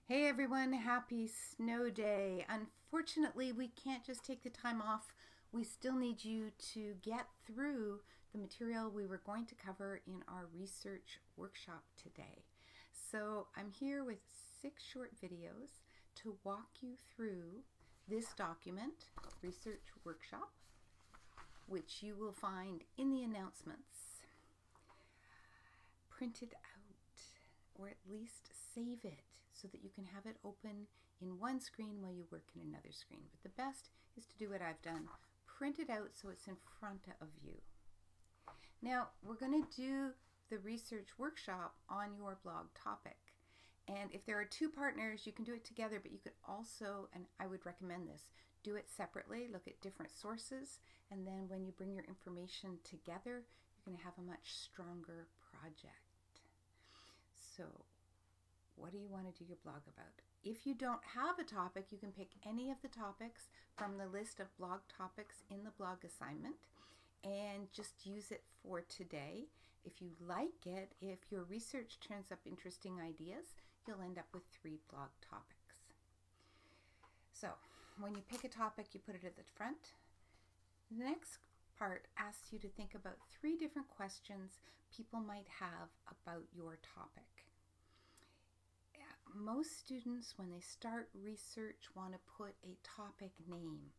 Hey everyone, happy snow day. Unfortunately, we can't just take the time off. We still need you to get through the material we were going to cover in our research workshop today. So I'm here with 6 short videos to walk you through this document, Research Workshop, which you will find in the announcements. Print it out, or at least save it so that you can have it open in one screen while you work in another screen. But the best is to do what I've done. Print it out so it's in front of you. Now, we're going to do the research workshop on your blog topic. And if there are 2 partners, you can do it together, but you could also, and I would recommend this, do it separately, look at different sources, and then when you bring your information together, you're going to have a much stronger project. So, what do you want to do your blog about? If you don't have a topic, you can pick any of the topics from the list of blog topics in the blog assignment and just use it for today. If you like it, if your research turns up interesting ideas, you'll end up with 3 blog topics. So, when you pick a topic, you put it at the front. The next part asks you to think about 3 different questions people might have about your topic. Most students, when they start research, want to put a topic name,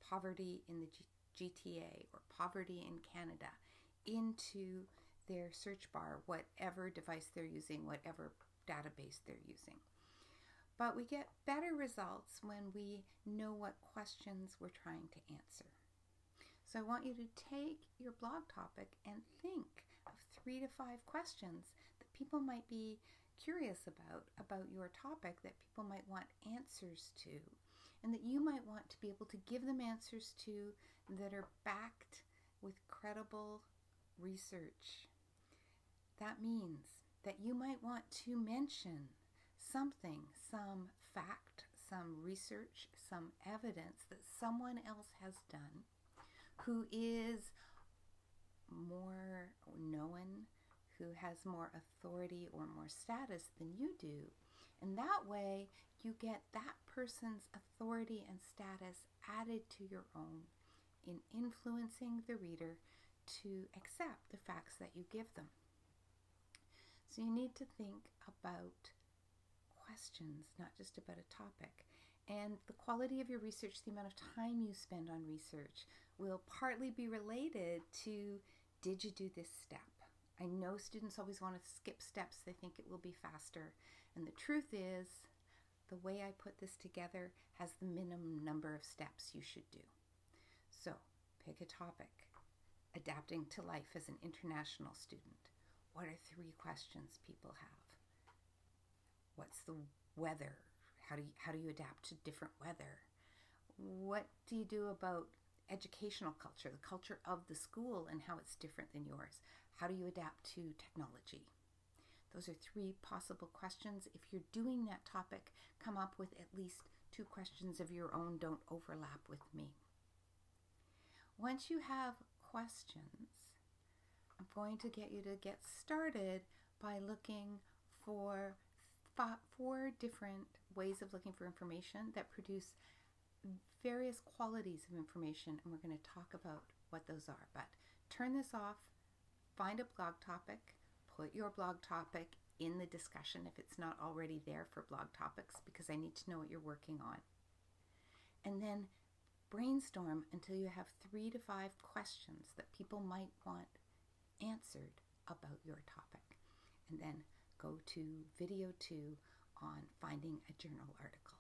poverty in the GTA or poverty in Canada, into their search bar, whatever device they're using, whatever database they're using. But we get better results when we know what questions we're trying to answer. So I want you to take your blog topic and think of 3 to 5 questions that people might be curious about your topic, that people might want answers to, and that you might want to be able to give them answers to that are backed with credible research. That means that you might want to mention something, some fact, some research, some evidence that someone else has done who is more known, who has more authority or more status than you do. And that way you get that person's authority and status added to your own in influencing the reader to accept the facts that you give them. So you need to think about questions, not just about a topic. And the quality of your research, the amount of time you spend on research, will partly be related to, did you do this step? I know students always want to skip steps. They think it will be faster. And the truth is, the way I put this together has the minimum number of steps you should do. So, pick a topic. Adapting to life as an international student. What are 3 questions people have? What's the weather? How do you adapt to different weather? What do you do about educational culture, the culture of the school and how it's different than yours? How do you adapt to technology? Those are 3 possible questions. If you're doing that topic, come up with at least 2 questions of your own. Don't overlap with me. Once you have questions, I'm going to get you to get started by looking for 4 different ways of looking for information that produce various qualities of information, and we're going to talk about what those are. But turn this off, find a blog topic, put your blog topic in the discussion if it's not already there for blog topics, because I need to know what you're working on. And then brainstorm until you have 3 to 5 questions that people might want answered about your topic. And then go to video 2 on finding a journal article.